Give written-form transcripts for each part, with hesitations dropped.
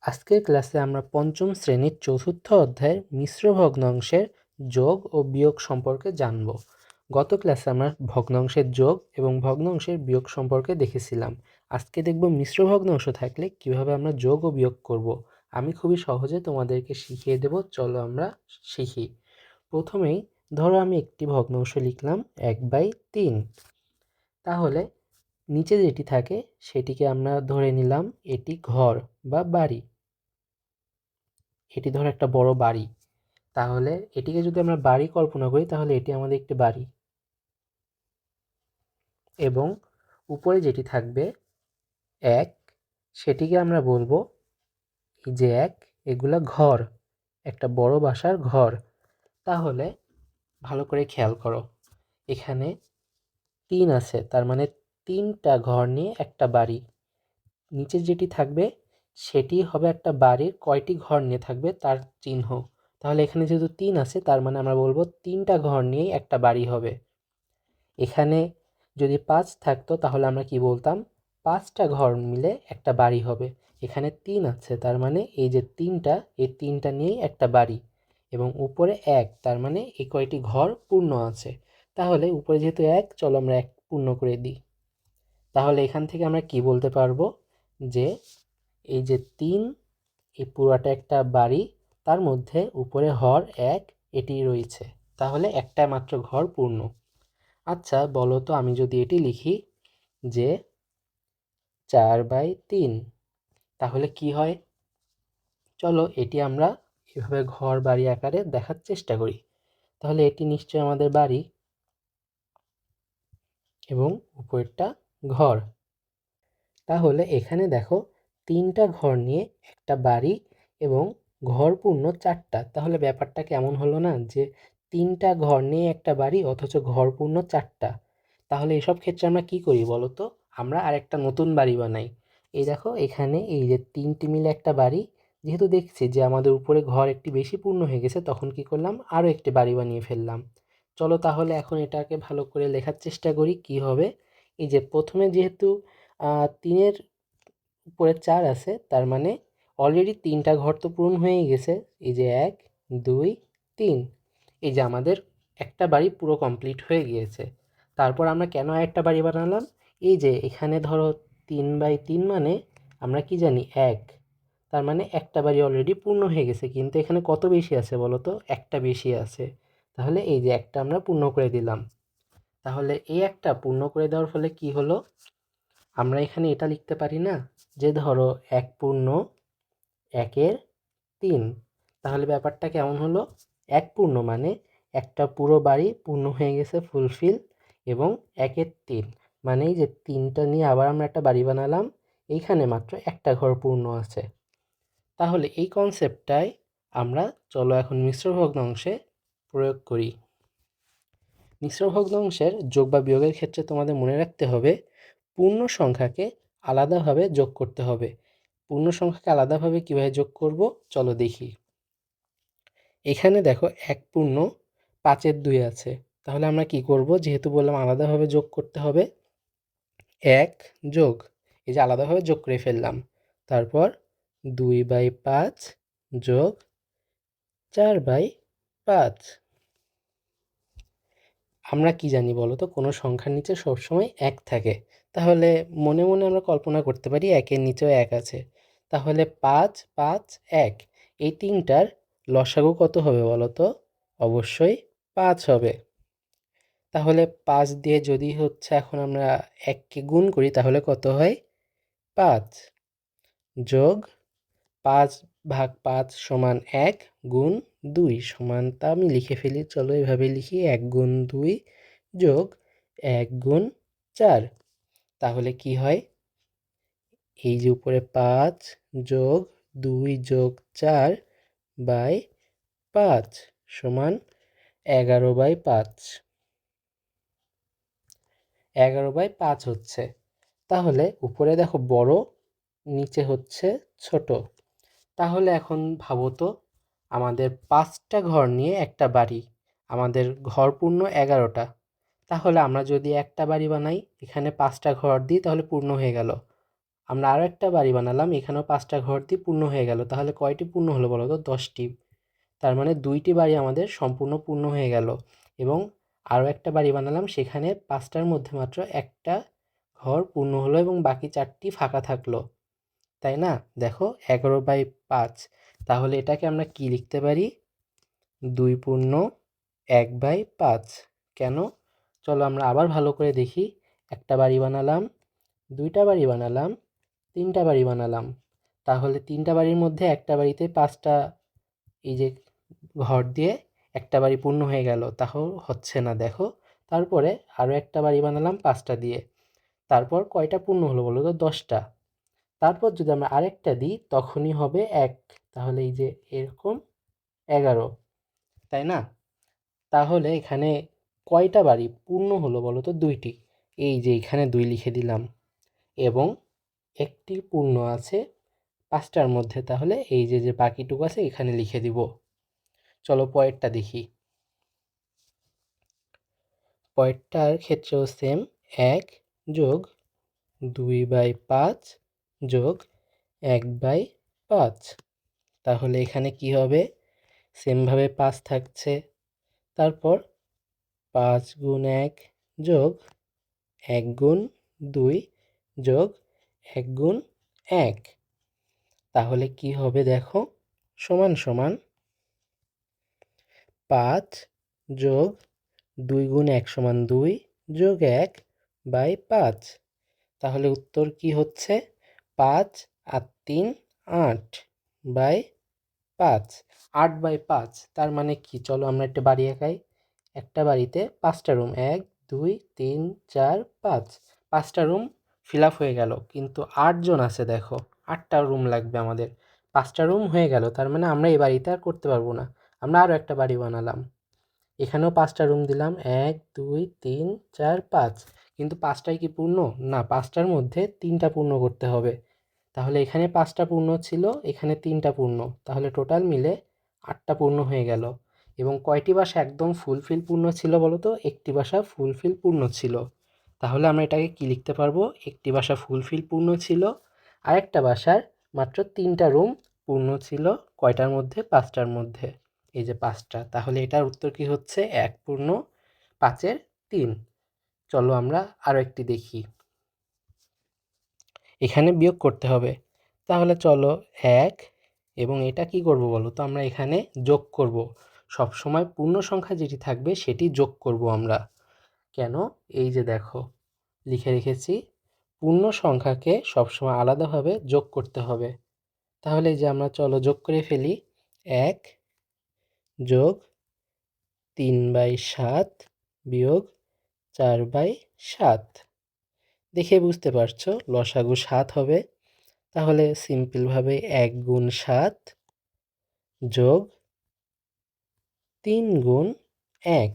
আজকের ক্লাসে আমরা পঞ্চম শ্রেণীর চতুর্থ অধ্যায়ের মিশ্র ভগ্নাংশের যোগ ও বিয়োগ সম্পর্কে জানব। গত ক্লাসে আমরা ভগ্নাংশের যোগ এবং ভগ্নাংশের বিয়োগ সম্পর্কে দেখেছিলাম। আজকে দেখব মিশ্র ভগ্নাংশ থাকলে কিভাবে আমরা যোগ ও বিয়োগ করব। আমি খুবই সহজে তোমাদেরকে শিখিয়ে দেব, চলো আমরা শিখি। প্রথমেই ধরো আমি একটি ভগ্নাংশ লিখলাম 1/3। তাহলে নিচে যেটি থাকে সেটিকে আমরা ধরে নিলাম এটি ঘর বা বাড়ি। এটি ধরো একটা বড় বাড়ি, তাহলে এটিকে যদি আমরা বাড়ি কল্পনা করি তাহলে এটি আমাদের একটি বাড়ি, এবং উপরে যেটি থাকবে 1 সেটিকে আমরা বলবো এই যে 1, এগুলা ঘর, একটা বড় বাসার ঘর। তাহলে ভালো করে খেয়াল করো, এখানে 3 আছে, তার মানে 3টা ঘর নিয়ে একটা বাড়ি। নিচে যেটি থাকবে সেটি হবে একটা বাড়ির কয়টি ঘর নিয়ে থাকবে তার চিহ্ন। তাহলে এখানে যেহেতু 3 আছে, তার মানে আমরা বলবো 3টা ঘর নিয়েই একটা বাড়ি হবে। এখানে যদি 5 থাকতো তাহলে আমরা কি বলতাম, 5টা ঘর মিলে একটা বাড়ি হবে। এখানে 3 আছে, তার মানে এই যে 3টা, এই 3টা নিয়েই একটা বাড়ি, এবং উপরে 1, তার মানে এই কয়টি ঘর পূর্ণ আছে। তাহলে উপরে যেহেতু 1, চলো আমরা 1 পূর্ণ করে দিই। তাহলে এখান থেকে আমরা কি বলতে পারবো যে এই যে 3, এই পুরাটা একটা বাড়ি, তার মধ্যে উপরে হর 1 এটি রয়েছে, তাহলে একটা মাত্র ঘর পূর্ণ। আচ্ছা বলো তো, আমি যদি এটি লিখি যে 4/3, তাহলে কি হয়? চলো এটি আমরা এভাবে ঘর বাড়ি আকারে দেখার চেষ্টা করি। তাহলে এটি নিশ্চয়ই আমাদের বাড়ি, এবং উপরেরটা ঘর। তাহলে এখানে দেখো 3টা ঘর নিয়ে একটা বাড়ি এবং ঘর পূর্ণ 4টা। তাহলে ব্যাপারটা কেমন হলো না, যে 3টা ঘর নিয়ে একটা বাড়ি অথচ ঘর পূর্ণ 4টা। তাহলে এসব ক্ষেত্রে আমরা কি করি বলো তো, আমরা আরেকটা নতুন বাড়ি বানাই। এই দেখো এখানে এই যে 3টি মিলে একটা বাড়ি, যেহেতু দেখছি যে আমাদের উপরে ঘর একটি বেশি পূর্ণ হয়ে গেছে, তখন কি করলাম, আরও একটি বাড়ি বানিয়ে ফেললাম। চলো তাহলে এখন এটাকে ভালো করে লেখার চেষ্টা করি কি হবে। এই যে প্রথমে যেহেতু 3-এর উপরে 4 আছে, তার মানে অলরেডি 3টা ঘর তো পূরণ হয়েই গেছে। এই যে 1, 2, 3, এই যে আমাদের একটা বাড়ি পুরো কমপ্লিট হয়ে গিয়েছে। তারপর আমরা কেন আরেকটা বাড়ি বানালাম, এই যে এখানে ধরো 3/3 মানে আমরা কি জানি 1, তার মানে একটা বাড়ি অলরেডি পূর্ণ হয়ে গেছে, কিন্তু এখানে কত বেশি আছে বলো তো, একটা বেশি আছে। তাহলে এই যে একটা আমরা পূর্ণ করে দিলাম। তাহলে এই একটা পূর্ণ করে দেওয়ার ফলে কি হলো, আমরা এখানে এটা লিখতে পারি না যে ধরো 1 পূর্ণ 1/3। তাহলে ব্যাপারটা কেমন হলো, 1 পূর্ণ মানে একটা পুরো বাড়ি পূর্ণ হয়ে গেছে, ফুলফিল, এবং 1/3 মানে এই যে 3টা নিয়ে আবার আমরা একটা বাড়ি বানালাম, এইখানে মাত্র একটা ঘর পূর্ণ আছে। তাহলে এই কনসেপ্টটাই আমরা, চলো এখন মিশ্র ভগ্নাংশে প্রয়োগ করি। মিশ্র ভগ্নাংশের যোগ বা বিয়োগের ক্ষেত্রে তোমাদের মনে রাখতে হবে পূর্ণ সংখ্যাকে আলাদাভাবে যোগ করতে হবে। পূর্ণ সংখ্যাকে আলাদাভাবে কীভাবে যোগ করব, চলো দেখি। এখানে দেখো 1 পূর্ণ 5/2 আছে, তাহলে আমরা কি করব, যেহেতু বললাম আলাদাভাবে যোগ করতে হবে, 1 যোগ, এই যে আলাদাভাবে যোগ করে ফেললাম, তারপর 2/5 যোগ 4/5। আমরা কি জানি বলো তো, কোনো সংখ্যার নিচে সবসময় 1 থাকে। তাহলে মনে মনে আমরা কল্পনা করতে পারি 1-এর নিচেও 1 আছে। তাহলে 5, 5, 1, এই 3টার লসাগু কত হবে বলো তো? অবশ্যই 5 হবে। তাহলে 5 দিয়ে যদি হচ্ছে এখন আমরা 1কে গুণ করি তাহলে কত হয়? 5 যোগ 5/5 সমান 1 গুণ 2 সমান, তা আমি লিখে ফেলি, চলো এভাবে লিখি, 1 গুণ 2 যোগ 1 গুণ 4। তাহলে কি হয়, এই যে উপরে 5 যোগ 2 যোগ 4/5 সমান 11/5। 11/5 হচ্ছে। তাহলে উপরে দেখো বড়, নিচে হচ্ছে ছোট। তাহলে এখন ভাবো তো, আমাদের 5টা ঘর নিয়ে একটা বাড়ি, আমাদের ঘর পূর্ণ 11টা। তাহলে আমরা যদি একটা বাড়ি বানাই, এখানে 5টা ঘর দিই, তাহলে পূর্ণ হয়ে গেল। আমরা আরও একটা বাড়ি বানালাম, এখানেও 5টা ঘর দিয়ে পূর্ণ হয়ে গেল। তাহলে কয়টি পূর্ণ হলো বলো তো? 10টি। তার মানে 2টি বাড়ি আমাদের সম্পূর্ণ পূর্ণ হয়ে গেল। এবং আরও একটা বাড়ি বানালাম, সেখানে 5টার মধ্যে মাত্র একটা ঘর পূর্ণ হলো এবং বাকি 4টি ফাঁকা থাকলো, তাই না? দেখো 11/5। তাহলে এটাকে আমরা কি লিখতে পারি? 2 পূর্ণ 1/5। কেন? চলো আমরা আবার ভালো করে দেখি। একটা বাড়ি বানালাম, 2টা বাড়ি বানালাম, 3টা বাড়ি বানালাম। তাহলে 3টা বাড়ির মধ্যে একটা বাড়িতে 5টা এই যে ঘর দিয়ে একটা বাড়ি পূর্ণ হয়ে গেল, তাও হচ্ছে না দেখো। তারপরে আরও একটা বাড়ি বানালাম 5টা দিয়ে, তারপর কয়টা পূর্ণ হলো বলো তো? 10টা। তারপর যদি আমরা আরেকটা দিই তখনই হবে 1। তাহলে এই যে এরকম 11, তাই না? তাহলে এখানে কয়টা বাড়ি পূর্ণ হলো বলো তো? 2টি। এই যে এখানে 2 লিখে দিলাম এবং একটি পূর্ণ আছে 5টার মধ্যে, তাহলে এই যে বাকিটুকু আছে এখানে লিখে দিব। চলো পরেরটা দেখি। পরেরটার ক্ষেত্রেও সেম, 1 যোগ 2/5 যোগ 1/5। তাহলে এখানে কি হবে? সেমভাবে 5 থাকছে, তারপর 5 গুণ 1 যোগ 1 গুণ 2 যোগ 1 গুণ 1। তাহলে কি হবে দেখো? সমান সমান 5 যোগ 2 গুণ 1 সমান 2 যোগ 1/5। তাহলে উত্তর কি হচ্ছে? 5 আর 3 8/5। 8/5 তার মানে কি? চলো আমরা একটা বাড়ি আঁকাই। একটা বাড়িতে 5টা রুম, 1 2 3 4 5। 5টা রুম ফিল আপ হয়ে গেল, কিন্তু 8 জন আছে দেখো, 8টা রুম লাগবে আমাদের। 5টা রুম হয়ে গেল, তার মানে আমরা এই বাড়িতে আর করতে পারবো না। আমরা আরও একটা বাড়ি বানালাম, এখানেও 5টা রুম দিলাম, 1 2 3 4 5। কিন্তু 5টাই কি পূর্ণ? না, 5টার মধ্যে 3টা পূর্ণ করতে হবে। তাহলে এখানে 5টা পূর্ণ ছিল, এখানে 3টা পূর্ণ, তাহলে টোটাল মিলে 8টা পূর্ণ হয়ে গেল। এবং কয়টি বাসা একদম ফুলফিল পূর্ণ ছিল বলো তো? একটি বাসা ফুলফিল পূর্ণ ছিল। তাহলে আমরা এটাকে কি লিখতে পারবো? একটি বাসা ফুলফিল পূর্ণ ছিল, আরেকটা বাসার মাত্র 3টা রুম পূর্ণ ছিল। কয়টার মধ্যে? 5টার মধ্যে। এই যে 5টা। তাহলে এটার উত্তর কি হচ্ছে? 1 পূর্ণ 5-এর 3। চলো আমরা আরও একটি দেখি। এখানে বিয়োগ করতে হবে, তাহলে চলো 1 এবং এটা কি করব বলো তো? আমরা এখানে যোগ করব। সবসময় পূর্ণ সংখ্যা যেটি থাকবে সেটি যোগ করব আমরা। কেন? এই যে দেখো লিখে রেখেছি, পূর্ণ সংখ্যাকে সবসময় আলাদাভাবে যোগ করতে হবে। তাহলে এই যে আমরা চলো যোগ করে ফেলি। 1 যোগ 3/7 বিয়োগ 4/7। দেখে বুঝতে পারছো লসাগু 7 হবে। তাহলে সিম্পলভাবে 1 গুণ 7 যোগ 3 গুণ 1।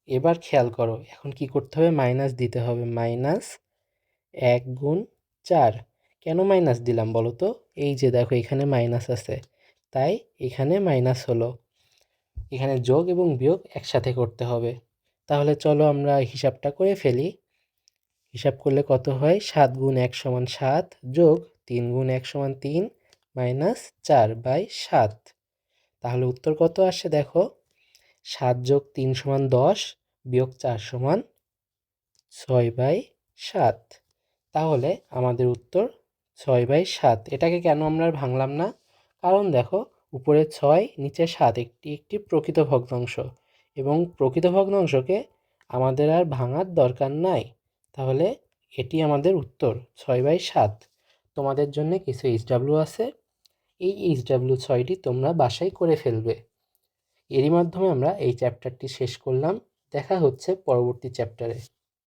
এবার খেয়াল করো, এখন কি করতে হবে? মাইনাস দিতে হবে। মাইনাস 1 গুণ 4। কেন মাইনাস দিলাম বলো তো? এই যে দেখো এখানে মাইনাস আছে, তাই এখানে মাইনাস হলো। এখানে যোগ এবং বিয়োগ একসাথে করতে হবে। তাহলে চলো আমরা হিসাবটা করে ফেলি। হিসাব করলে কত হয়? 7 গুণ 1 সমান 7 যোগ 3 গুণ 1 সমান 3 মাইনাস 4/7। তাহলে উত্তর কত আসে দেখো? 7 যোগ 3 সমান 10 বিয়োগ 4 সমান 6/7। তাহলে আমাদের উত্তর 6/7। এটাকে কেন আমরা ভাঙলাম না? কারণ দেখো উপরে 6 নিচে 7 একটি একটি প্রকৃত ভগ্নাংশ, এবং প্রকৃত ভগ্নাংশকে আমাদের আর ভাঙার দরকার নাই। তাহলে এটি আমাদের উত্তর 6/7। তোমাদের জন্য কিছু HW আছে, এই HW 6টি তোমরা বাসায় করে ফেলবে। এরই মাধ্যমে আমরা এই চ্যাপ্টারটি শেষ করলাম। দেখা হচ্ছে পরবর্তী চ্যাপ্টারে।